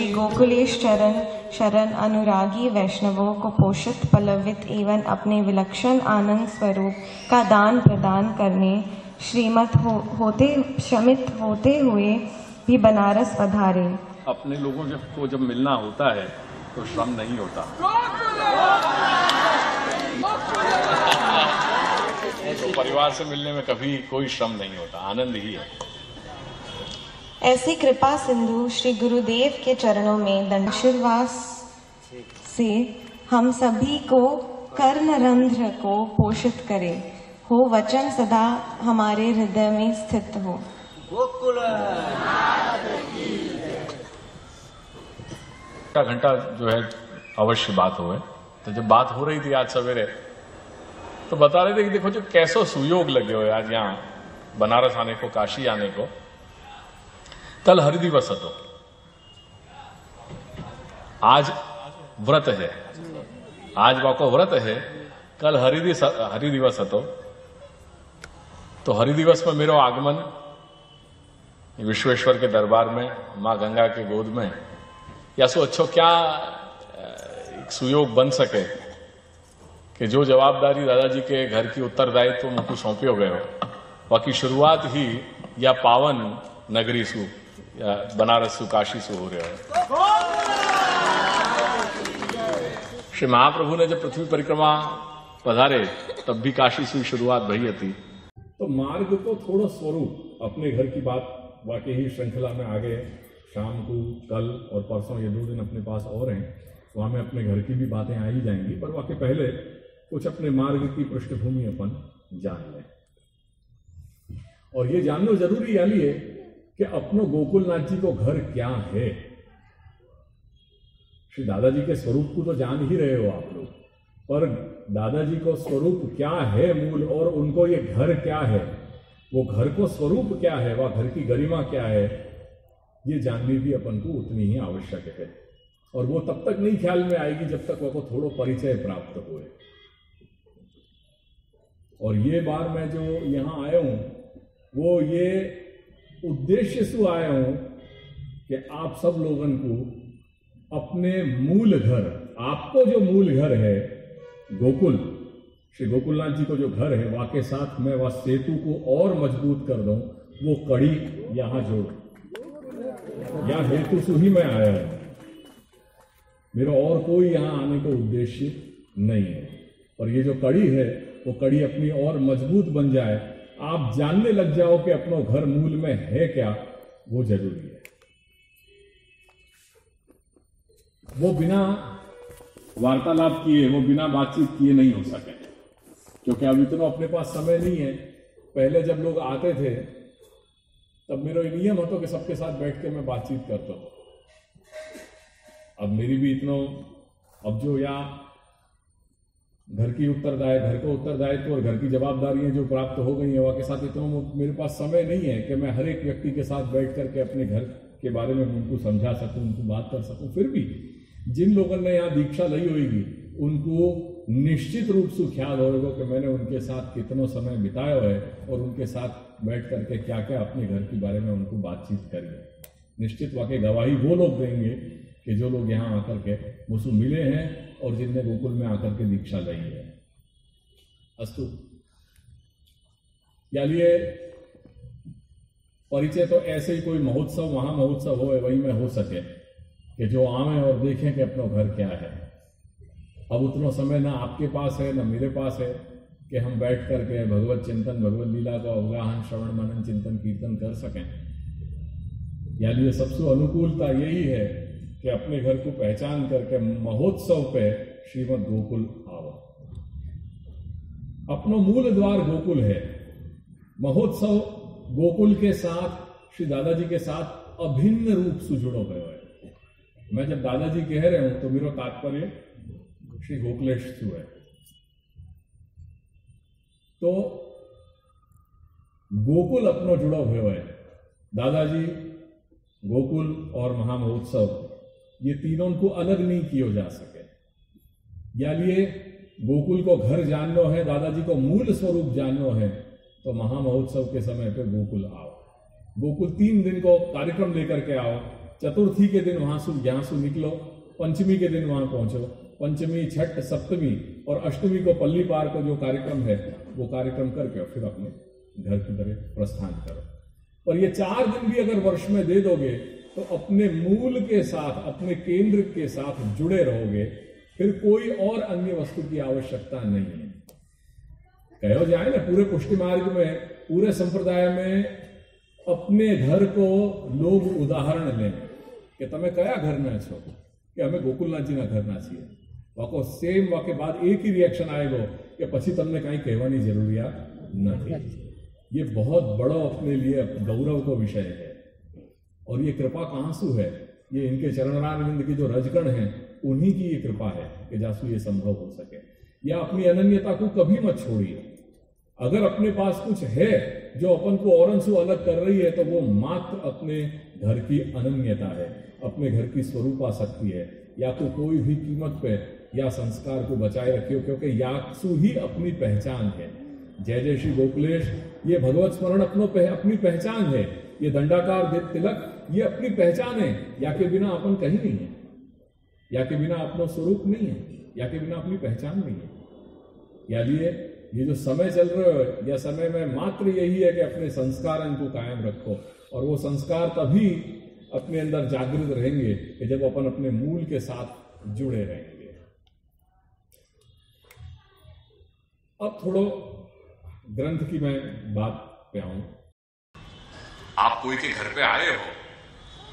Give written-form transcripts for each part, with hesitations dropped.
श्री गोकुलेश चरण शरण अनुरागी वैष्णवों को पोषित पल्लवित एवं अपने विलक्षण आनंद स्वरूप का दान प्रदान करने श्रीमत शमित होते हुए भी बनारस पधारे। अपने लोगों को जब मिलना होता है तो श्रम नहीं होता। तो परिवार से मिलने में कभी कोई श्रम नहीं होता, आनंद ही है। ऐसी कृपा सिंधु श्री गुरुदेव के चरणों में दंडाशीर्वाद से हम सभी को कर्णरंध्र को पोषित करे, हो वचन सदा हमारे हृदय में स्थित हो। घंटा जो है अवश्य बात हो। तो जब बात हो रही थी आज सवेरे तो बता रहे थे कि देखो जो कैसो सुयोग लगे हुए आज यहाँ बनारस आने को, काशी आने को। कल हरि दिवस હતો, आज व्रत है, आज वाको व्रत है, कल हरि दिवस હતો। तो हरि दिवस में मेरो आगमन विश्वेश्वर के दरबार में, मां गंगा के गोद में, या सो अच्छो क्या एक सुयोग बन सके कि जो जवाबदारी दादाजी के घर की उत्तरदायित्व मुझको सौंपे हो गए, बाकी शुरुआत ही या पावन नगरी सु या बनारस सु काशी से हो रहा है। श्री महाप्रभु ने जब पृथ्वी परिक्रमा पधारे तब भी काशी से शुरुआत भई थी। तो मार्ग तो थोड़ा स्वरूप अपने घर की बात वाकई ही श्रृंखला में आगे शाम को, कल और परसों ये 2 दिन अपने पास और हैं, तो हमें अपने घर की भी बातें आ ही जाएंगी। पर वाकई पहले कुछ अपने मार्ग की पृष्ठभूमि अपन जान लें। और ये जानना जरूरी है कि अपनो गोकुलनाथ जी को घर क्या है। श्री दादाजी के स्वरूप को तो जान ही रहे हो आप लोग, पर दादाजी को स्वरूप क्या है मूल, और उनको ये घर क्या है, वो घर को स्वरूप क्या है, वह घर की गरिमा क्या है, ये जाननी भी अपन को उतनी ही आवश्यक है। और वो तब तक नहीं ख्याल में आएगी जब तक वो थोड़ा परिचय प्राप्त होए। और ये बार मैं जो यहाँ आया हूं वो ये उद्देश्य से आया हूं कि आप सब लोगों को अपने मूल घर, आपको जो मूल घर है गोकुल, श्री गोकुलनाथ जी को जो घर है, वहां के साथ मैं वह सेतु को और मजबूत कर दूं, वो कड़ी यहां जोड़, यह हेतु से ही मैं आया हूं। मेरा और कोई यहां आने का उद्देश्य नहीं है। और ये जो कड़ी है वो कड़ी अपनी और मजबूत बन जाए, आप जानने लग जाओ कि अपना घर मूल में है क्या, वो जरूरी है। वो बिना वार्तालाप किए, वो बिना बातचीत किए नहीं हो सके, क्योंकि अब इतना अपने पास समय नहीं है। पहले जब लोग आते थे तब मेरा नियम होता कि सबके साथ बैठ के मैं बातचीत करता हूं। अब मेरी भी इतना, अब जो या घर को उत्तरदायित्व और घर की जवाबदारियां जो प्राप्त हो गई है, वह के साथ इतना मेरे पास समय नहीं है कि मैं हर एक व्यक्ति के साथ बैठ करके अपने घर के बारे में उनको समझा सकूं, उनको बात कर सकूं। फिर भी जिन लोगों ने यहाँ दीक्षा ली होगी उनको निश्चित रूप से ख्याल होगा कि मैंने उनके साथ कितना समय बिताया है और उनके साथ बैठ करके क्या क्या अपने घर के बारे में उनको बातचीत करी है। निश्चित वाकई गवाही वो लोग देंगे कि जो लोग यहाँ आकर के मुझसे मिले हैं और जिनने गोकुल में आकर के दीक्षा ली है। अस्तु, यालिए परिचय तो ऐसे ही कोई महोत्सव, महामहोत्सव हो वही में हो सके कि जो आवे और देखें कि अपना घर क्या है। अब उतना समय ना आपके पास है ना मेरे पास है कि हम बैठ करके भगवत चिंतन, भगवत लीला का अवगाहन, श्रवण, मनन, चिंतन, कीर्तन कर सकें। यानी सबसे अनुकूलता यही है कि अपने घर को पहचान करके महोत्सव पे श्रीमद गोकुल आओ। अपनो मूल द्वार गोकुल है, महोत्सव गोकुल के साथ, श्री दादाजी के साथ अभिन्न रूप से जुड़ो गयो है। मैं जब दादाजी कह रहे हूं तो मेरा तात्पर्य श्री गोकुलेश से है। तो गोकुल अपनो जुड़ो भयो है। दादाजी, गोकुल और महामहोत्सव, ये तीनों को अलग नहीं किया जा सके। यानी गोकुल को घर जानना है, दादाजी को मूल स्वरूप जानना है, तो महामहोत्सव के समय पे गोकुल आओ। गोकुल 3 दिन को कार्यक्रम लेकर के आओ। चतुर्थी के दिन वहां यहाँ से निकलो, पंचमी के दिन वहां पहुंचो, पंचमी, छठ, सप्तमी और अष्टमी को पल्ली पार को जो कार्यक्रम है वो कार्यक्रम करके फिर अपने घर की तरफ प्रस्थान करो। और ये 4 दिन भी अगर वर्ष में दे दोगे तो अपने मूल के साथ, अपने केंद्र के साथ जुड़े रहोगे, फिर कोई और अन्य वस्तु की आवश्यकता नहीं है। कहो जाए ना, पूरे पुष्टि मार्ग में, पूरे संप्रदाय में अपने घर को लोग उदाहरण लें कि તમે કયા ઘરના છો, કે અમે ગોકુલનાથજીના ઘરના છીએ। વાકો સેમ વાકે बाद एक ही रिएक्शन आएगा कि પછી તમને કંઈ કહેવાની જરૂરિયાત નથી। ये बहुत बड़ा अपने लिए गौरव का विषय है। और ये कृपा कहाँ से है? ये इनके चरणारविंद की जो रजगण हैं उन्हीं की ये कृपा है कि जासु ये संभव हो सके। या अपनी अनन्यता को कभी मत छोड़िए। अगर अपने पास कुछ है जो अपन को औरों से अलग कर रही है तो वो मात्र अपने घर की अनन्यता है, अपने घर की स्वरूपा शक्ति है। या तो कोई भी कीमत पे या संस्कार को बचाए रखियो, क्योंकि यासु ही अपनी पहचान है। जय जय श्री गोकुलेश, ये भगवत स्मरण अपनी पहचान है। ये दंडाकार तिलक ये अपनी पहचान है। या के बिना अपन कहीं नहीं है, या के बिना अपना स्वरूप नहीं है, या के बिना अपनी पहचान नहीं है। यानी ये जो समय चल रहा है, या समय में मात्र यही है कि अपने संस्कार को कायम रखो। और वो संस्कार तभी अपने अंदर जागृत रहेंगे कि जब अपन अपने मूल के साथ जुड़े रहेंगे। अब थोड़ा ग्रंथ की मैं बात पे आऊं। आप कोई के घर पे आए हो,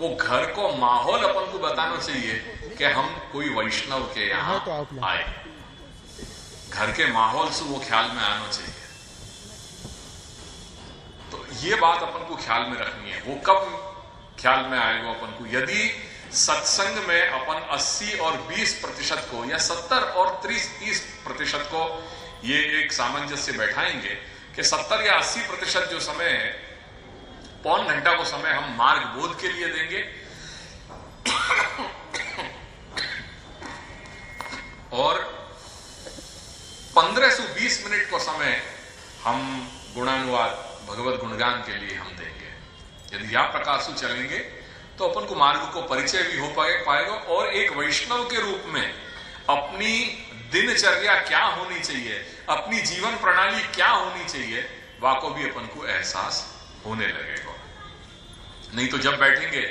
वो घर को माहौल अपन को बताना चाहिए कि हम कोई वैष्णव के यहाँ आए। घर के माहौल से वो ख्याल में आना चाहिए। तो ये बात अपन को ख्याल में रखनी है। वो कब ख्याल में आएगा अपन को? यदि सत्संग में अपन 80 और 20% को, या 70 और 30% को ये एक सामंजस्य बैठाएंगे कि 70 या 80% जो समय है, पौन घंटा को समय हम मार्ग बोध के लिए देंगे और 15 से 20 मिनट को समय हम गुणानुवाद, भगवत गुणगान के लिए हम देंगे। यदि आप प्रकार से चलेंगे तो अपन को मार्ग को परिचय भी हो पाएगा और एक वैष्णव के रूप में अपनी दिनचर्या क्या होनी चाहिए, अपनी जीवन प्रणाली क्या होनी चाहिए, वाको भी अपन को एहसास होने लगेगा। नहीं तो जब बैठेंगे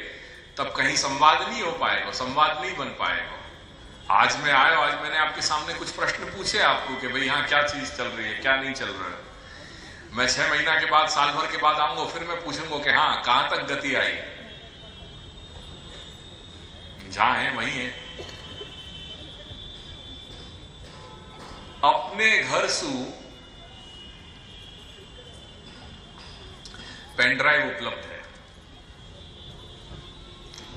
तब कहीं संवाद नहीं हो पाएगा, संवाद नहीं बन पाएगा। आज मैं आया, आज मैंने आपके सामने कुछ प्रश्न पूछे आपको कि भाई यहाँ क्या चीज चल रही है, क्या नहीं चल रहा है। मैं 6 महीना के बाद, साल भर के बाद आऊंगा, फिर मैं पूछूंगा कि हाँ कहां तक गति आई। जहां है वहीं है। अपने घर से पेन ड्राइव उपलब्ध है,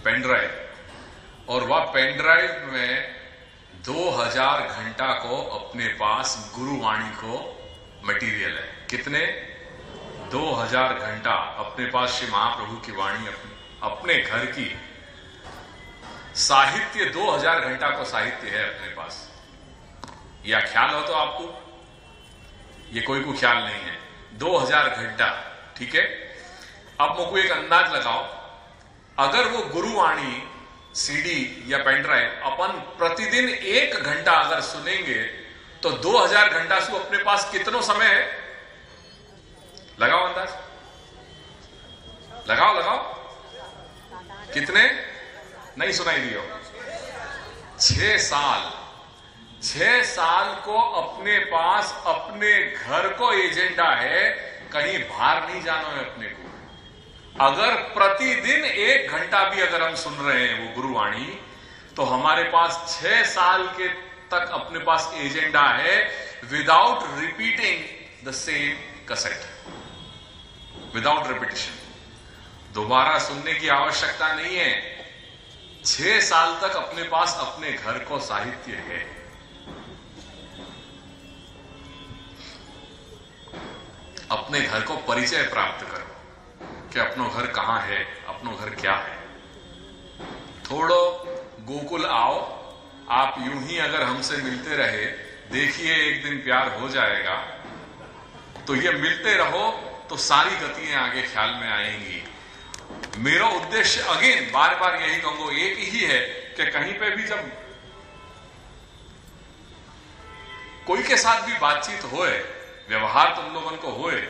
पेन ड्राइव, और वह पेन ड्राइव में 2000 घंटा को अपने पास गुरुवाणी को मटेरियल है। कितने? 2000 घंटा अपने पास श्री महाप्रभु की वाणी, अपने घर की साहित्य 2000 घंटा को साहित्य है अपने पास। या ख्याल हो तो आपको, ये कोई को ख्याल नहीं है। 2000 घंटा, ठीक है। अब मुझको एक अंदाज लगाओ, अगर वो गुरुवाणी सीडी या पेन ड्राइव अपन प्रतिदिन 1 घंटा अगर सुनेंगे तो 2000 घंटा से अपने पास कितनो समय है? लगाओ अंदाज, लगाओ। कितने? नहीं सुनाई दियो। 6 साल। 6 साल को अपने पास अपने घर को एजेंडा है, कहीं बाहर नहीं जाना है अपने को। अगर प्रतिदिन 1 घंटा भी अगर हम सुन रहे हैं वो गुरुवाणी, तो हमारे पास 6 साल के तक अपने पास एजेंडा है, without repeating the same cassette, without repetition. दोबारा सुनने की आवश्यकता नहीं है। 6 साल तक अपने पास अपने घर को साहित्य है। अपने घर को परिचय प्राप्त करो कि अपनो घर कहां है, अपनो घर क्या है। थोड़ो गोकुल आओ, आप यूं ही अगर हमसे मिलते रहे, देखिए एक दिन प्यार हो जाएगा। तो ये मिलते रहो तो सारी गतियां आगे ख्याल में आएंगी। मेरा उद्देश्य अगेन बार बार यही कहूंगा, एक ही है कि कहीं पे भी जब कोई के साथ भी बातचीत होए, व्यवहार तुम लोगन को होए,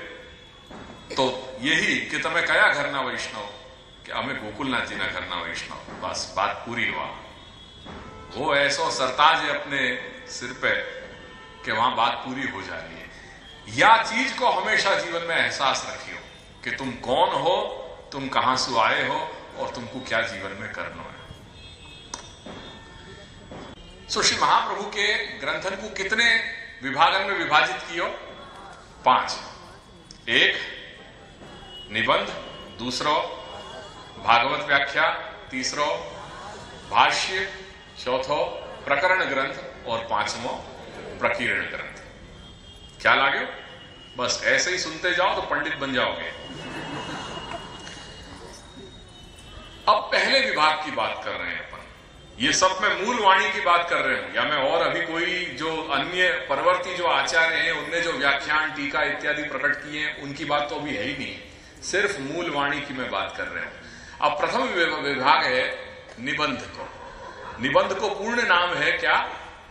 तो यही कि तुम्हें कया घरना वैष्णव, कि हमें गोकुलनाथ जी ना घरना वैष्णव, बस बात पूरी हुआ। वो ऐसा सरताज है अपने सिर पे कि वहां बात पूरी हो जा रही है। या चीज को हमेशा जीवन में एहसास रखियो कि तुम कौन हो, तुम कहां से आए हो और तुमको क्या जीवन में करना है। सो श्री महाप्रभु के ग्रंथन को कितने विभागन में विभाजित कियो? 5। एक निबंध, दूसरो भागवत व्याख्या, तीसरो भाष्य, चौथो प्रकरण ग्रंथ और 5वां प्रकीर्ण ग्रंथ। क्या लागे? बस ऐसे ही सुनते जाओ तो पंडित बन जाओगे। अब पहले विभाग की बात कर रहे हैं अपन। ये सब मैं मूल वाणी की बात कर रहे हूं, या मैं और अभी कोई जो अन्य परवर्ती जो आचार्य हैं उनने जो व्याख्यान, टीका इत्यादि प्रकट किए हैं उनकी बात तो अभी है ही नहीं, सिर्फ मूल वाणी की मैं बात कर रहा हूं। अब प्रथम विभाग है निबंध को। निबंध को पूर्ण नाम है क्या?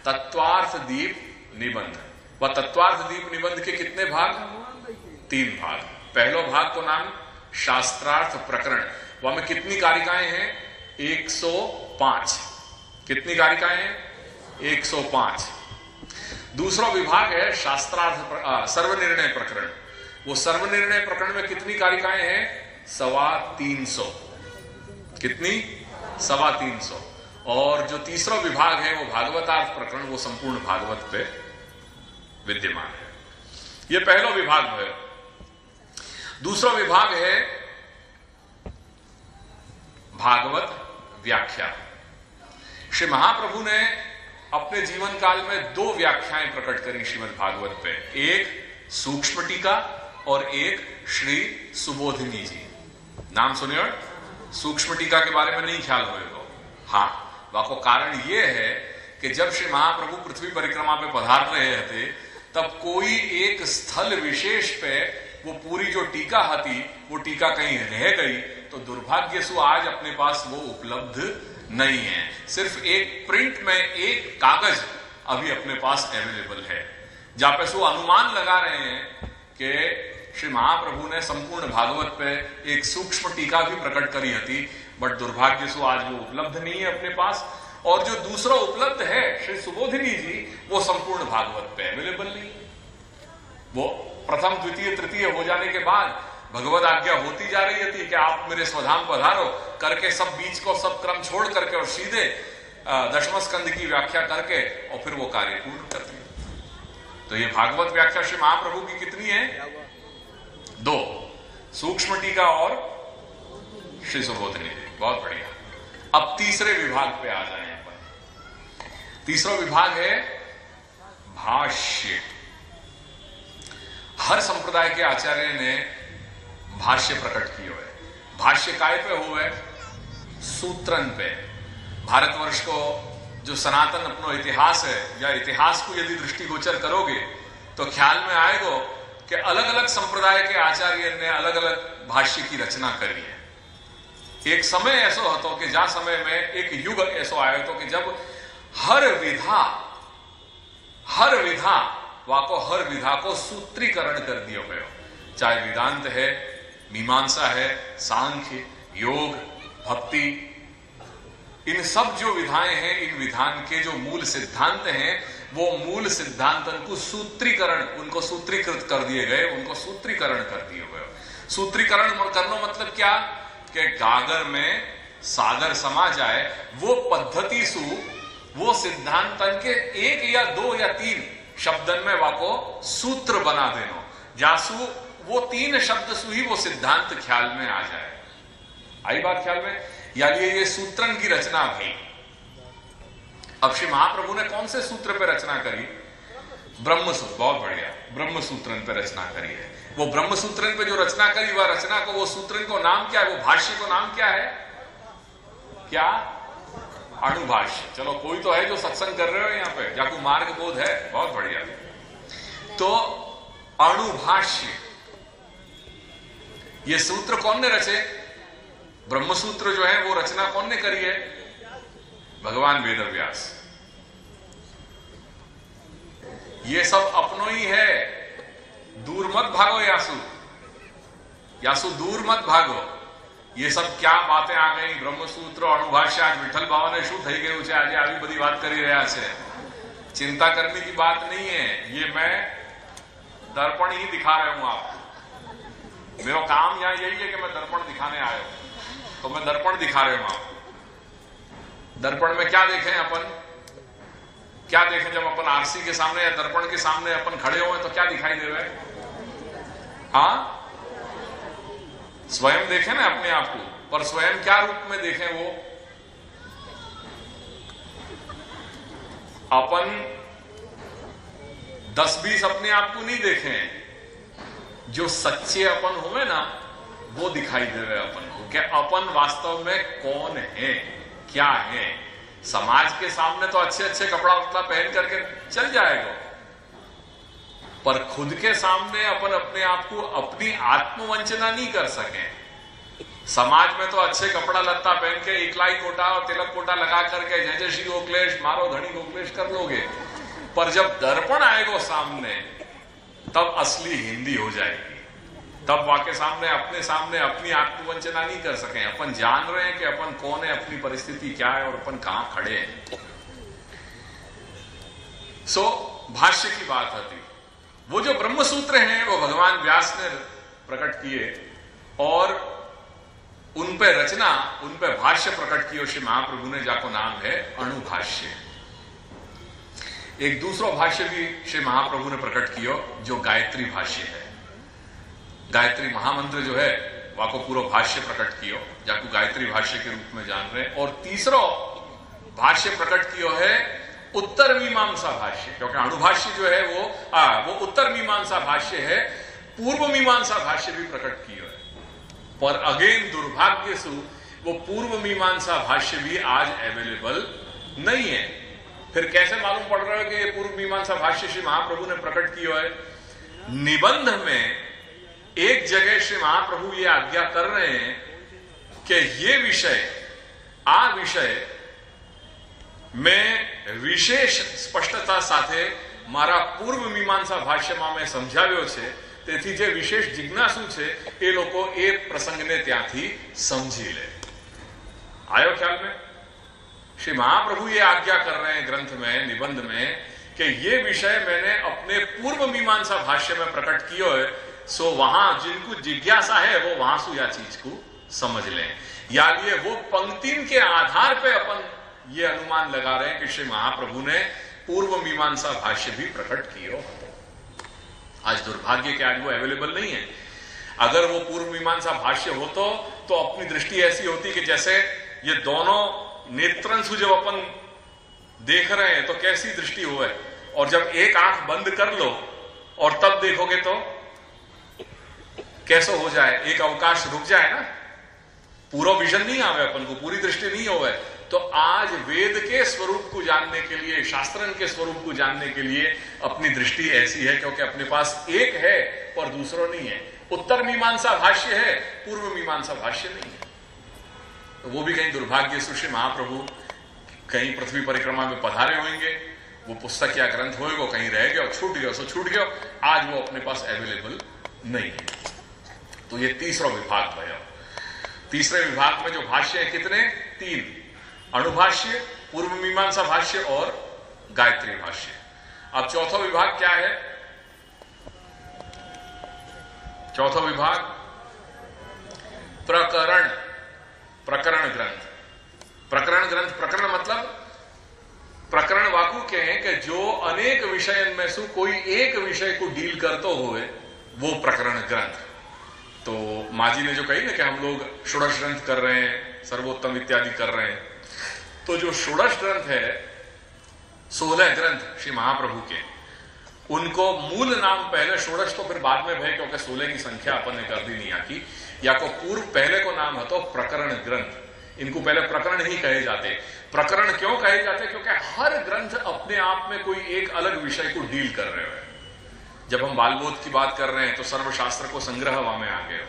तत्वार्थ दीप निबंध। वह तत्वार्थ दीप निबंध के कितने भाग? 3 भाग। पहलो भाग को नाम शास्त्रार्थ प्रकरण, वह में कितनी कारिकाएं हैं? 105। कितनी कारिकाएं हैं? 105। दूसरा विभाग है शास्त्रार्थ सर्वनिर्णय प्रकरण। वो सर्वनिर्णय प्रकरण में कितनी कारिकाएं हैं? 325। कितनी? 325। और जो तीसरा विभाग है वो भागवतार्थ प्रकरण, वो संपूर्ण भागवत पे विद्यमान है। ये पहला विभाग है। दूसरा विभाग है भागवत व्याख्या। श्री महाप्रभु ने अपने जीवन काल में 2 व्याख्याएं प्रकट करी श्रीमद् भागवत पे, एक सूक्ष्म टीका और एक श्री सुबोधिनी जी। नाम सुने? और सूक्ष्म टीका के बारे में नहीं ख्याल होएगा। हाँ, वाको कारण यह है कि जब श्री महाप्रभु पृथ्वी परिक्रमा पे पधार रहे थे तब कोई एक स्थल विशेष पे वो पूरी जो टीका थी वो टीका कहीं रह गई, तो दुर्भाग्य से आज अपने पास वो उपलब्ध नहीं है। सिर्फ एक प्रिंट में एक कागज अभी अपने पास अवेलेबल है, जहां पे सो अनुमान लगा रहे हैं कि श्री महाप्रभु ने संपूर्ण भागवत पे एक सूक्ष्म टीका भी प्रकट करी थी, बट दुर्भाग्य से आज वो उपलब्ध नहीं है अपने पास। और जो दूसरा उपलब्ध है श्री सुबोधिनी जी, वो संपूर्ण भागवत पे अवेलेबल नहीं। वो प्रथम द्वितीय तृतीय हो जाने के बाद भगवत आज्ञा होती जा रही थी कि आप मेरे स्वधाम पधारो करके, सब बीच को सब क्रम छोड़ करके और सीधे दशम स्कंद की व्याख्या करके और फिर वो कार्य पूर्ण कर दिया। तो ये भागवत व्याख्या श्री महाप्रभु की कितनी है? 2, सूक्ष्म टीका और श्री सुबोधिनी। बहुत बढ़िया। अब तीसरे विभाग पे आ जाए अपन। तीसरा विभाग है भाष्य। हर संप्रदाय के आचार्य ने भाष्य प्रकट किए हुए। भाष्य काय पे हुए? सूत्रन पे। भारतवर्ष को जो सनातन अपनो इतिहास है, या इतिहास को यदि दृष्टिगोचर करोगे तो ख्याल में आएगा कि अलग अलग संप्रदाय के आचार्य ने अलग अलग भाष्य की रचना करी है। एक समय ऐसा होता कि जा समय में एक युग ऐसा आया तो कि जब हर विधा को सूत्रीकरण कर दिया गया। चाहे वेदांत है, मीमांसा है, सांख्य, योग, भक्ति, इन सब जो विधाएं हैं, इन विधान के जो मूल सिद्धांत हैं, वो मूल सिद्धांतन को सूत्रीकरण, उनको सूत्रीकृत कर दिए गए, उनको सूत्रीकरण कर दिए गए। सूत्रीकरण करना मतलब क्या? कि गागर में सागर समा जाए, वो पद्धति सु वो सिद्धांतन के 1 या 2 या 3 शब्दन में वाको सूत्र बना देना, जासु वो 3 शब्द सु ही वो सिद्धांत ख्याल में आ जाए। आई बात ख्याल में? यानी ये सूत्रन की रचना भई। अब श्री महाप्रभु ने कौन से सूत्र पे रचना करी? ब्रह्मसूत्र। बहुत बढ़िया, ब्रह्मसूत्रन पे रचना करी है। वो ब्रह्मसूत्रन पे जो रचना करी, वह रचना को, वो सूत्रन को नाम क्या है? वो भाष्य को नाम क्या है? क्या? अणुभाष्य। चलो कोई तो है जो सत्संग कर रहे हो यहाँ पे, या कोई मार्ग बोध है? बहुत बढ़िया। तो अणुभाष्य, ये सूत्र कौन ने रचे? ब्रह्मसूत्र जो है वो रचना कौन ने करी है? भगवान वेदव्यास। ये सब अपनो ही है, दूर मत भागो यासु, यासु दूर मत भागो। ये सब क्या बातें आ गई, ब्रह्मसूत्र अणुभाष्य। आज विठल बाबा ने शू थई गયું છે આજે આવી બધી વાત કરી રહ્યા છે। चिंता करने की बात नहीं है, ये मैं दर्पण ही दिखा रहा हूं आपको। मेरा काम यहां यही है कि मैं दर्पण दिखाने आया हूं, तो मैं दर्पण दिखा रहा हूं आपको। दर्पण में क्या देखें अपन, क्या देखें? जब अपन आरसी के सामने या दर्पण के सामने अपन खड़े हुए तो क्या दिखाई दे रहा है? हाँ, स्वयं देखें ना अपने आप को, पर स्वयं क्या रूप में देखें? वो अपन 10-20 अपने आप को नहीं देखें, जो सच्चे अपन हुए ना वो दिखाई दे रहे अपन को, कि अपन वास्तव में कौन है, क्या है। समाज के सामने तो अच्छे अच्छे कपड़ा वपड़ा पहन करके चल जाएगा, पर खुद के सामने अपन अपने आप को अपनी आत्मवंचना नहीं कर सके। समाज में तो अच्छे कपड़ा लत्ता पहन के इकलाई कोटा और तिलक कोटा लगा करके जय जय श्री गोखलेश मारो धनी गोखलेश कर लोगे, पर जब दर्पण आएगा सामने तब असली हिंदी हो जाएगी। तब वाके सामने अपनी आत्मवंचना नहीं कर सके। अपन जान रहे हैं कि अपन कौन है, अपनी परिस्थिति क्या है और अपन कहां खड़े हैं। सो भाष्य की बात आती, वो जो ब्रह्मसूत्र हैं वो भगवान व्यास ने प्रकट किए और उन पे रचना, उन पे भाष्य प्रकट किए श्री महाप्रभु ने, जाको नाम है अणुभाष्य। एक दूसरा भाष्य भी श्री महाप्रभु ने प्रकट किया जो गायत्री भाष्य है। गायत्री महामंत्र जो है वाको पूरा भाष्य प्रकट किया, जाको गायत्री भाष्य के रूप में जान रहे हैं। और तीसरा भाष्य प्रकट किया है उत्तर मीमांसा भाष्य, क्योंकि अणुभाष्य जो है वो उत्तर मीमांसा भाष्य है। पूर्व मीमांसा भाष्य भी प्रकट किया है, पर अगेन दुर्भाग्य से वो पूर्व मीमांसा भाष्य भी आज अवेलेबल नहीं है। फिर कैसे मालूम पड़ रहा है कि ये पूर्व मीमांसा भाष्य श्री महाप्रभु ने प्रकट किया है? निबंध में एक जगह श्री महाप्रभु ये आज्ञा कर रहे हैं कि ये विषय में विशेष स्पष्टता साथे मारा पूर्व मीमांसा भाष्यમાં મેં સમજાવ્યો છે, તેથી જે વિશેષ જિજ્ઞાસુ છે એ લોકો એ પ્રસંગને ત્યાંથી સમજી લે। आयो ख्याल में? श्री महाप्रभु ये आज्ञा कर रहे हैं ग्रंथ में, निबंध में, कि ये विषय मैंने अपने पूर्व मीमांसा भाष्य में प्रकट किया है। सो वहां जिनको जिज्ञासा है वो वहां से या चीज को समझ लें। या ये वो पंक्ति के आधार पे अपन ये अनुमान लगा रहे हैं कि श्री महाप्रभु ने पूर्व मीमांसा भाष्य भी प्रकट किया। आज दुर्भाग्य के आज वो अवेलेबल नहीं है। अगर वो पूर्व मीमांसा भाष्य हो तो अपनी दृष्टि ऐसी होती कि जैसे ये दोनों नेत्रंशु जब अपन देख रहे हैं तो कैसी दृष्टि हो है, और जब एक आंख बंद कर लो और तब देखोगे तो कैसे हो जाए, एक अवकाश रुक जाए ना, पूरा विजन नहीं आवे अपन को, पूरी दृष्टि नहीं होवे। तो आज वेद के स्वरूप को जानने के लिए, शास्त्रन के स्वरूप को जानने के लिए अपनी दृष्टि ऐसी है, क्योंकि अपने पास एक है पर दूसरा नहीं है। उत्तर मीमांसा भाष्य है, पूर्व मीमांसा भाष्य नहीं है। तो वो भी कहीं दुर्भाग्य से श्री महाप्रभु कहीं पृथ्वी परिक्रमा में पधारे होंगे, वो पुस्तक या ग्रंथ होएगा, कहीं रह गया, छूट गया, सो छूट गया, आज वो अपने पास अवेलेबल नहीं है। तो ये तीसरा विभाग भया। तीसरे विभाग में जो भाष्य है कितने? 3, अणुभाष्य, पूर्व मीमांसा भाष्य और गायत्री भाष्य। अब चौथा विभाग क्या है? चौथा विभाग प्रकरण ग्रंथ। प्रकरण ग्रंथ, प्रकरण मतलब प्रकरण वाकु के हैं कि जो अनेक विषय में से कोई एक विषय को डील करते हुए वो प्रकरण ग्रंथ। तो माजी ने जो कही ना कि हम लोग षोडश ग्रंथ कर रहे हैं, सर्वोत्तम इत्यादि कर रहे हैं, तो जो षोडश ग्रंथ है, 16 ग्रंथ श्री महाप्रभु के, उनको मूल नाम पहले षोडश तो फिर बाद में भय, क्योंकि 16 की संख्या अपन ने कर दी नहीं आकी, या को पूर्व पहले को नाम है तो प्रकरण ग्रंथ। इनको पहले प्रकरण ही कहे जाते। प्रकरण क्यों कहे जाते? क्योंकि हर ग्रंथ अपने आप में कोई एक अलग विषय को डील कर रहे हैं। जब हम बालबोध की बात कर रहे हैं तो सर्वशास्त्र को संग्रह में आ गए।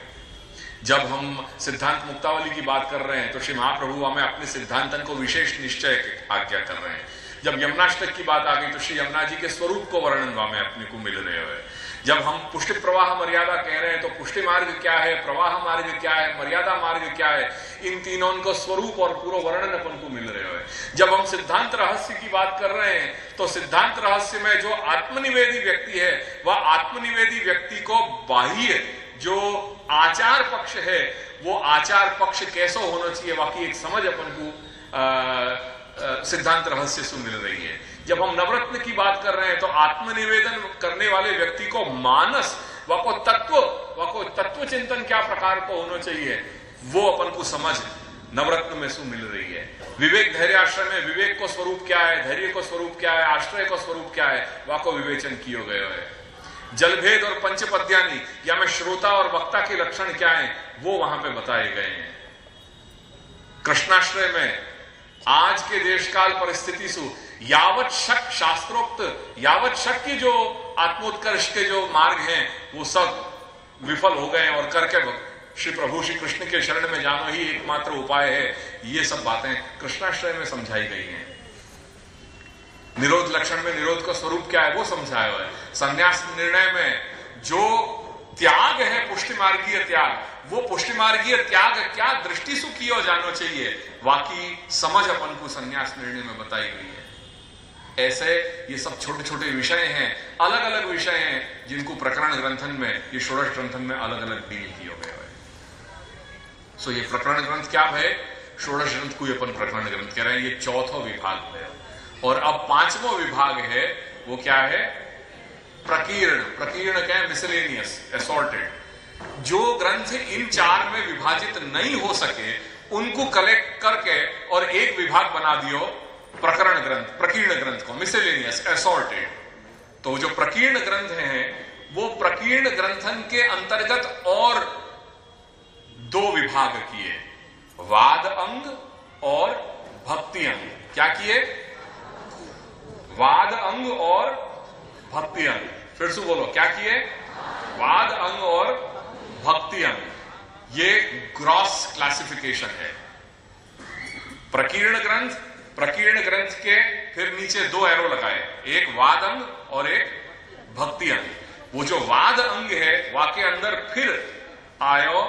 जब हम सिद्धांत मुक्तावली की बात कर रहे हैं तो श्री महाप्रभु हमें अपने सिद्धांतन को विशेष निश्चय की आज्ञा कर रहे हैं। जब यमुनाष्टक की बात आ गई तो श्री यमुना जी के स्वरूप को वर्णन में अपने को मिल रहे हैं। जब हम पुष्टि प्रवाह मर्यादा कह रहे हैं तो पुष्टि मार्ग क्या है, प्रवाह मार्ग क्या है, मर्यादा मार्ग क्या है, इन तीनों को स्वरूप और पूरा वर्णन अपन को मिल रहे हैं। जब हम सिद्धांत रहस्य की बात कर रहे हैं तो सिद्धांत रहस्य में जो आत्मनिवेदी व्यक्ति है वह आत्मनिवेदी व्यक्ति को बाह्य जो आचार पक्ष है वो आचार पक्ष कैसा होना चाहिए, बाकी एक समझ अपन को सिद्धांत रहस्य से मिल रही है। जब हम नवरत्न की बात कर रहे हैं तो आत्मनिवेदन करने वाले व्यक्ति को मानस व को तत्व चिंतन क्या प्रकार को होना चाहिए वो अपन को समझ नवरत्न में सु मिल रही है। विवेक धैर्य आश्रय में विवेक को स्वरूप क्या है, धैर्य को स्वरूप क्या है, आश्रय को स्वरूप क्या है, वह को विवेचन किए गए है। जलभेद और पंचपद्यानी या में श्रोता और वक्ता के लक्षण क्या है वो वहां पे बताए गए हैं। कृष्णाश्रय में आज के देश काल परिस्थिति सु यावत शक शास्त्रोक्त यावत शक की जो आत्मोत्कर्ष के जो मार्ग हैं वो सब विफल हो गए और करके श्री प्रभु श्री कृष्ण के शरण में जाना ही एकमात्र उपाय है। ये सब बातें कृष्णाश्रय में समझाई गई हैं। निरोध लक्षण में निरोध का स्वरूप क्या है वो समझाया हुआ है। संन्यास निर्णय में जो त्याग है पुष्टि मार्गीय त्याग, वो पुष्टि मार्गीय त्याग क्या दृष्टि से किया जाना चाहिए, बाकी समझ अपन को संन्यास निर्णय में बताई गई है। ऐसे ये सब छोटे छोटे विषय हैं, अलग अलग विषय हैं जिनको प्रकरण ग्रंथन में ये षोडश ग्रंथन में अलग अलग डील किया गया है। सो ये प्रकरण ग्रंथ क्या है, षोडश ग्रंथ को अपन प्रकरण ग्रंथ कह रहे हैं। ये चौथा विभाग है और अब पांचवा विभाग है वो क्या है, प्रकीर्ण। प्रकीर्ण क्या है, मिसलेनियस असॉर्टेड। जो ग्रंथ इन चार में विभाजित नहीं हो सके उनको कलेक्ट करके और एक विभाग बना दियो प्रकरण ग्रंथ, प्रकीर्ण ग्रंथ को, मिसलेनियस असॉर्टेड। तो जो प्रकीर्ण ग्रंथ हैं वो प्रकीर्ण ग्रंथन के अंतर्गत और दो विभाग किए, वाद अंग और भक्ति अंग। क्या किए, वाद अंग और भक्ति अंग। फिर से बोलो, क्या किए, वाद अंग और भक्ति अंग। ये ग्रॉस क्लासिफिकेशन है। प्रकीर्ण ग्रंथ, प्रकीर्ण ग्रंथ के फिर नीचे दो एरो लगाए, एक वाद अंग और एक भक्ति अंग। वो जो वाद अंग है वा के अंदर फिर आयो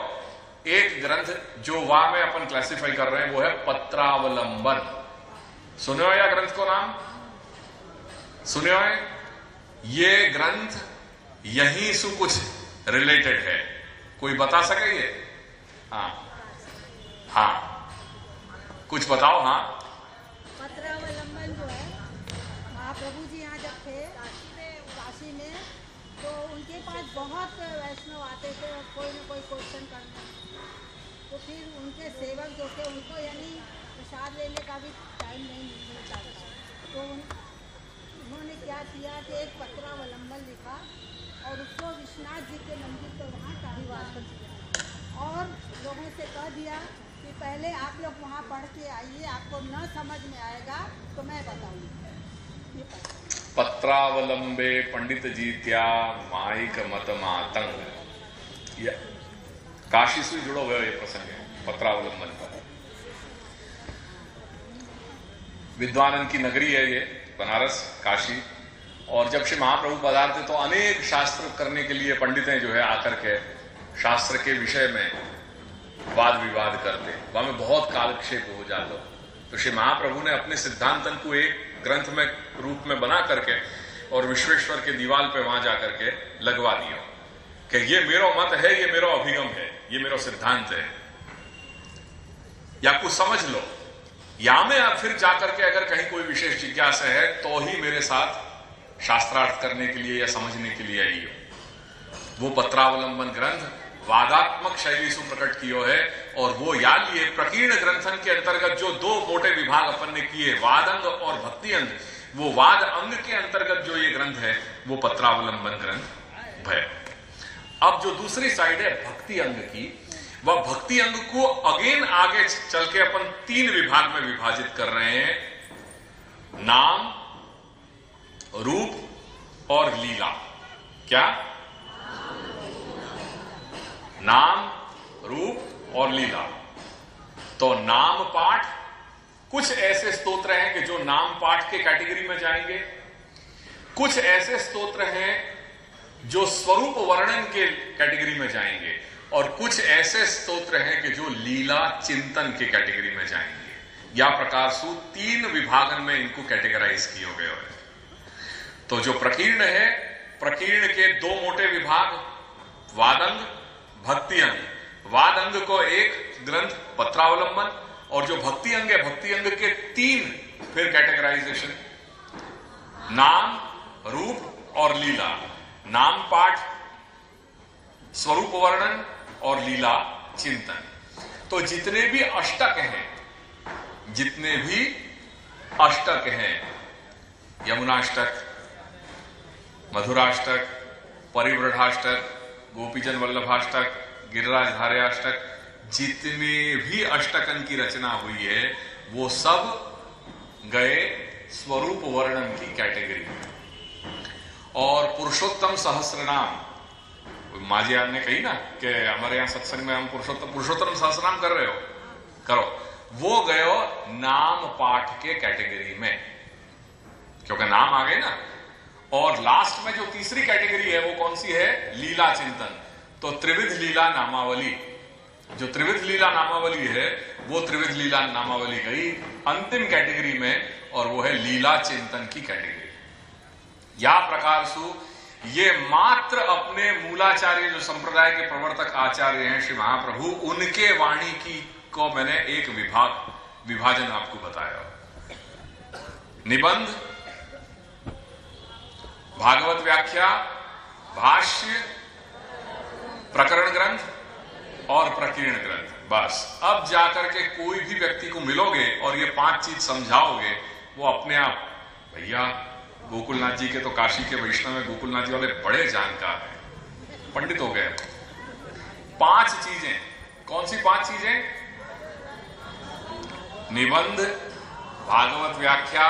एक ग्रंथ जो वाह में अपन क्लासिफाई कर रहे हैं वो है पत्रावलंबन। सुने हो या ग्रंथ को नाम सुने हो? ये ग्रंथ यहीं से कुछ रिलेटेड है, कोई बता सके ये? हाँ हाँ कुछ बताओ। हाँ, पत्रावलंबन जो है, महाप्रभु जी यहाँ जब थे काशी में तो उनके पास बहुत वैष्णव आते थे और कोई ना कोई क्वेश्चन करना, तो फिर उनके सेवक जो थे उनको यानी प्रसाद लेने का भी टाइम नहीं मिलता था। तो उन्होंने क्या किया कि एक पत्रावलंबन लिखा और उसको विश्वनाथ जी के मंदिर पर वहाँ टाहीवाल कर दिया और लोगों से कह दिया कि पहले आप लोग वहाँ पढ़ के आइए, आपको न समझ में आएगा तो मैं बताऊंगी। पत्रावलंबे पंडित जीत्या माइक मत मातंग, ये काशी से जुड़ा हुआ ये प्रसंग है। पत्रावलंबन का विद्वानन की नगरी है ये बनारस, काशी। और जब श्री महाप्रभु पधारते तो अनेक शास्त्र करने के लिए पंडितें जो है आकर के शास्त्र के विषय में वाद विवाद करते, वहां में बहुत कालक्षेप हो जाता। तो श्री महाप्रभु ने अपने सिद्धांतन को एक ग्रंथ में रूप में बना करके और विश्वेश्वर के दीवार पे वहां जाकर के लगवा दिया कि ये मेरा मत है, ये मेरा अभिगम है, ये मेरा सिद्धांत है, या कुछ समझ लो। या में आप फिर जाकर के अगर कहीं कोई विशेष जिज्ञासा है तो ही मेरे साथ शास्त्रार्थ करने के लिए या समझने के लिए आई हो। वो पत्रावलंबन ग्रंथ वादात्मक शैली से प्रकट किया है और वो याद लिए प्रकीर्ण ग्रंथन के अंतर्गत जो दो मोटे विभाग अपन ने किए, वाद अंग और भक्ति अंग, वो वाद अंग के अंतर्गत जो ये ग्रंथ है वो पत्रावलंबन ग्रंथ है। अब जो दूसरी साइड है भक्ति अंग की, वह भक्ति अंग को अगेन आगे चल के अपन तीन विभाग में विभाजित कर रहे हैं, नाम, रूप और लीला। क्या? नाम, रूप और लीला। तो नाम पाठ, कुछ ऐसे स्तोत्र हैं कि जो नाम पाठ के कैटेगरी में जाएंगे, कुछ ऐसे स्तोत्र हैं जो स्वरूप वर्णन के कैटेगरी में जाएंगे, और कुछ ऐसे स्तोत्र हैं कि जो लीला चिंतन के कैटेगरी में जाएंगे। या प्रकार से 3 विभागन में इनको कैटेगराइज किए गए हैं। तो जो प्रकीर्ण है, प्रकीर्ण के 2 मोटे विभाग, वादंग, भक्ति अंग। वाद अंग को एक ग्रंथ पत्रावलंबन, और जो भक्ति अंग है, भक्ति अंग के 3 फिर कैटेगराइजेशन, नाम, रूप और लीला। नाम पाठ, स्वरूप वर्णन और लीला चिंतन। तो जितने भी अष्टक हैं, जितने भी अष्टक हैं, यमुनाष्टक, मधुराष्टक, परिवृढ़ाष्टक, गोपीजन वल्लभाष्टक, गिरिराज धार्याष्टक, जितने भी अष्टकन की रचना हुई है वो सब गए स्वरूप वर्णन की कैटेगरी में। और पुरुषोत्तम सहस्रनाम, माजी ने कही ना कि हमारे यहां सत्संग में हम पुरुषोत्तम सहस्रनाम कर रहे हो, करो, वो गयो नाम पाठ के कैटेगरी में, क्योंकि नाम आ गए ना। और लास्ट में जो तीसरी कैटेगरी है वो कौन सी है? लीला चिंतन। तो त्रिविध लीला नामावली, जो त्रिविध लीला नामावली है वो त्रिविध लीला नामावली गई अंतिम कैटेगरी में, और वो है लीला चिंतन की कैटेगरी। या प्रकार से ये मात्र अपने मूलाचार्य जो संप्रदाय के प्रवर्तक आचार्य हैं श्री महाप्रभु, उनके वाणी की को मैंने एक विभाजन आपको बताया। निबंध, भागवत व्याख्या, भाष्य, प्रकरण ग्रंथ और प्रकीर्ण ग्रंथ। बस अब जाकर के कोई भी व्यक्ति को मिलोगे और ये 5 चीज समझाओगे, वो अपने आप, भैया गोकुलनाथ जी के तो काशी के वैष्णव में गोकुलनाथ जी वाले बड़े जानकार हैं, पंडित हो गए। 5 चीजें, कौन सी 5 चीजें? निबंध, भागवत व्याख्या,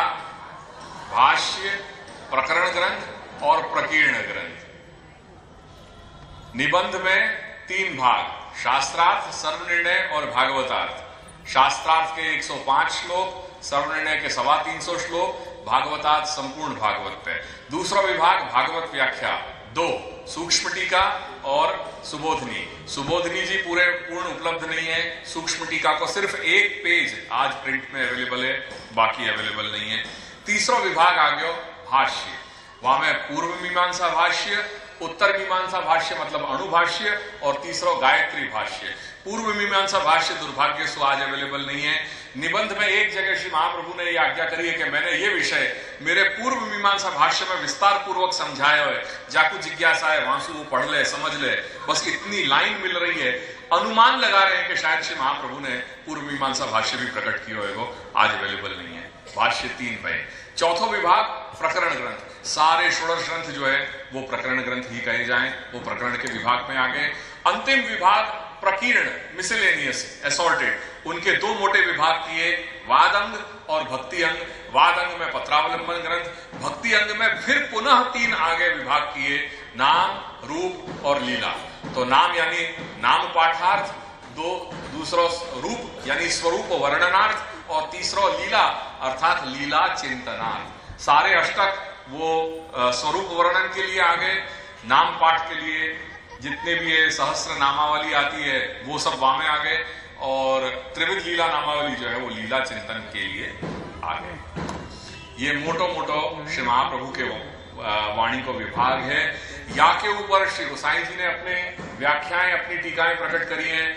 भाष्य, प्रकरण ग्रंथ और प्रकीर्ण ग्रंथ। निबंध में 3 भाग, शास्त्रार्थ, सर्वनिर्णय और भागवतार्थ। शास्त्रार्थ के 105 श्लोक, सर्वनिर्णय के 325 श्लोक, भागवतार्थ संपूर्ण भागवत पे। दूसरा विभाग भागवत व्याख्या, 2 सूक्ष्म टीका और सुबोधनी। सुबोधनी जी पूर्ण उपलब्ध नहीं है, सूक्ष्म टीका को सिर्फ 1 पेज आज प्रिंट में अवेलेबल है, बाकी अवेलेबल नहीं है। तीसरा विभाग आ गया भाष्य, वहां में पूर्व मीमांसा भाष्य, उत्तर मीमांसा भाष्य मतलब अणुभाष्य, और तीसरा गायत्री भाष्य। पूर्व मीमांसा भाष्य दुर्भाग्य से आज अवेलेबल नहीं है। निबंध में एक जगह श्री महाप्रभु ने यह आज्ञा करी है कि मैंने ये विषय मेरे पूर्व मीमांसा भाष्य में विस्तार पूर्वक समझाया है, जाकू जिज्ञासा है वांसु वो पढ़ ले समझ ले, बस इतनी लाइन मिल रही है। अनुमान लगा रहे हैं कि शायद श्री महाप्रभु ने पूर्व मीमांसा भाष्य भी प्रकट किया होगा, आज अवेलेबल नहीं है। भाष्य 3 में। चौथा विभाग प्रकरण ग्रंथ, सारे षोडश ग्रंथ जो है वो प्रकरण ग्रंथ ही कहे जाएं, वो प्रकरण के विभाग में आ गए। अंतिम विभाग प्रकीर्ण, मिसलेनियस, असॉर्टेड, उनके 2 मोटे विभाग किए, वादंग और भक्ति अंग। वादंग में पत्रावलंबन ग्रंथ, भक्ति अंग में फिर पुनः 3 आगे विभाग किए, नाम, रूप और लीला। तो नाम यानी नाम पाठार्थ, दूसरा रूप यानी स्वरूप वर्णनार्थ, और तीसरा लीला अर्थात लीला चिंतनार्थ। सारे अष्टक वो स्वरूप वर्णन के लिए आ गए, नाम पाठ के लिए जितने भी ये सहस्त्र नामावली आती है वो सब वामे आ गए, और त्रिविध लीला नामावली जो है वो लीला चिंतन के लिए आ गए। ये मोटो श्री महाप्रभु के वाणी को विभाग है। या के ऊपर श्री गोसाई जी ने अपने व्याख्याएं, अपनी टीकाएं प्रकट करी हैं,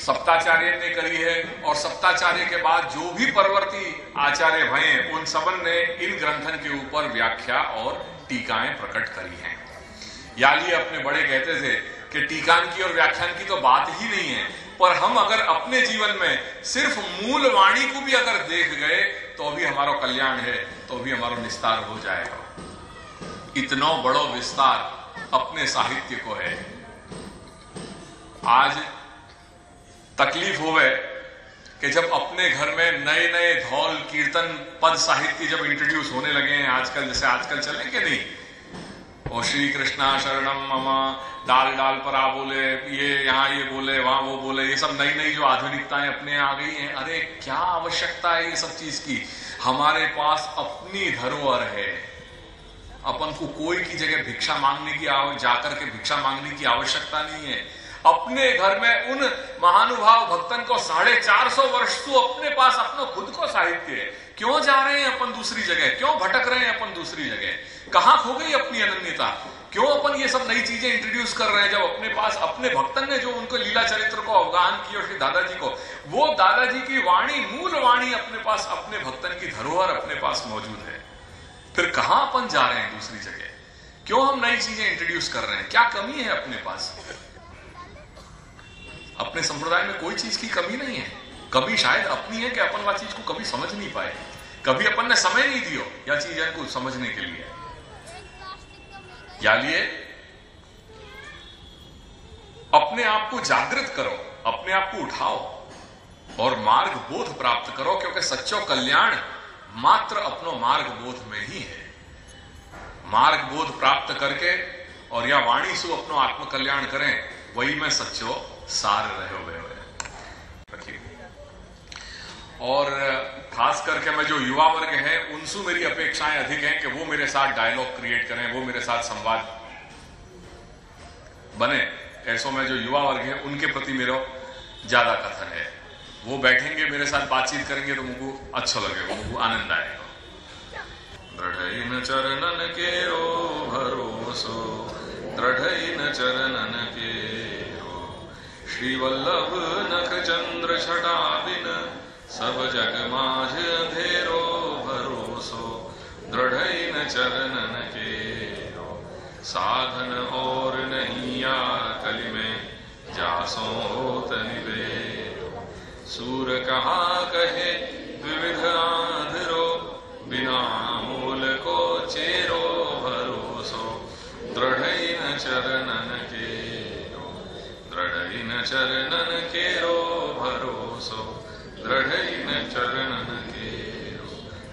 सप्ताचार्य ने करी है, और सप्ताचार्य के बाद जो भी परवर्ती आचार्य भये उन सबन ने इन ग्रंथन के ऊपर व्याख्या और टीकाएं प्रकट करी हैं। याली अपने बड़े कहते थे कि टीकान की और व्याख्यान की तो बात ही नहीं है, पर हम अगर अपने जीवन में सिर्फ मूल वाणी को भी अगर देख गए तो भी हमारा कल्याण है, तो भी हमारा निस्तार हो जाएगा। इतना बड़ा विस्तार अपने साहित्य को है। आज तकलीफ होवे कि जब अपने घर में नए नए धौल कीर्तन पद साहित्य जब इंट्रोड्यूस होने लगे हैं आजकल, जैसे आजकल चलेंगे नहीं, और श्री कृष्णा शरणम मम, डाल डाल पर आ बोले, ये यहाँ ये बोले, वहां वो बोले, ये सब नई नई जो आधुनिकताएं अपने आ गई हैं। अरे क्या आवश्यकता है ये सब चीज की? हमारे पास अपनी धरोहर है। अपन को कोई की जगह भिक्षा मांगने की जाकर के भिक्षा मांगने की आवश्यकता नहीं है। अपने घर में उन महानुभाव भक्तन को 450 वर्ष तो अपने पास अपना खुद को साहित्य है। क्यों जा रहे हैं अपन दूसरी जगह? क्यों भटक रहे हैं अपन दूसरी जगह? कहां खो गई अपनी अनन्यता? क्यों अपन ये सब नई चीजें इंट्रोड्यूस कर रहे हैं जब अपने पास अपने भक्तन ने जो उनको लीला चरित्र को अवगाहन किया, श्री दादाजी को, वो दादाजी की वाणी, मूल वाणी अपने पास, अपने भक्तन की धरोहर अपने पास मौजूद है। फिर कहां अपन जा रहे हैं दूसरी जगह? क्यों हम नई चीजें इंट्रोड्यूस कर रहे हैं? क्या कमी है अपने पास? अपने संप्रदाय में कोई चीज की कमी नहीं है। कभी शायद अपनी है कि अपन वह चीज को कभी समझ नहीं पाए, कभी अपन ने समय नहीं दियो या चीज को समझने के लिए। या लिए अपने आप को जागृत करो, अपने आप को उठाओ और मार्ग बोध प्राप्त करो, क्योंकि सच्चो कल्याण मात्र अपनो मार्ग बोध में ही है। मार्ग बोध प्राप्त करके और या वाणी सु अपनो आत्म कल्याण करें, वही में सच्चो सार रहो गए। और खास करके मैं जो युवा वर्ग है उनसे मेरी अपेक्षाएं अधिक हैं कि वो मेरे साथ डायलॉग क्रिएट करें, वो मेरे साथ संवाद बने। ऐसो में जो युवा वर्ग है उनके प्रति मेरा ज्यादा कथन है। वो बैठेंगे मेरे साथ बातचीत करेंगे तो मुझको अच्छा लगेगा, मुझको आनंद आएगा। दृढ़ चरणन के रो भरोसो, दृढ़ चरणन के श्री वल्लभ नख चंद्र छटा बिन, सब जग माझ अंधेरो भरोसो, दृढ़ चरणन के साधन और नहीं या कलि में, जासो होत निवेरो। सूर कहा कहे विविध आंधरो, बिना मूल को चेरो भरोसो, दृढ़ चरणन के, दृढ़ चरणन के रो भरोसो, दृढ़ चरणन के रो।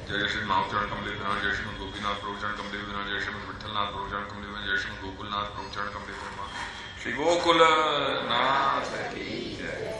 जय श्री महाचरण कमले विना, जय श्रीमद गोपीनाथ प्रभु चरण कमले विना, जय श्रीमद विठलनाथ प्रभु चरण कमले विना, जय श्रीमद गोकुलनाथ प्रभु चरण कमले विना। श्री गोकुलनाथ की जय।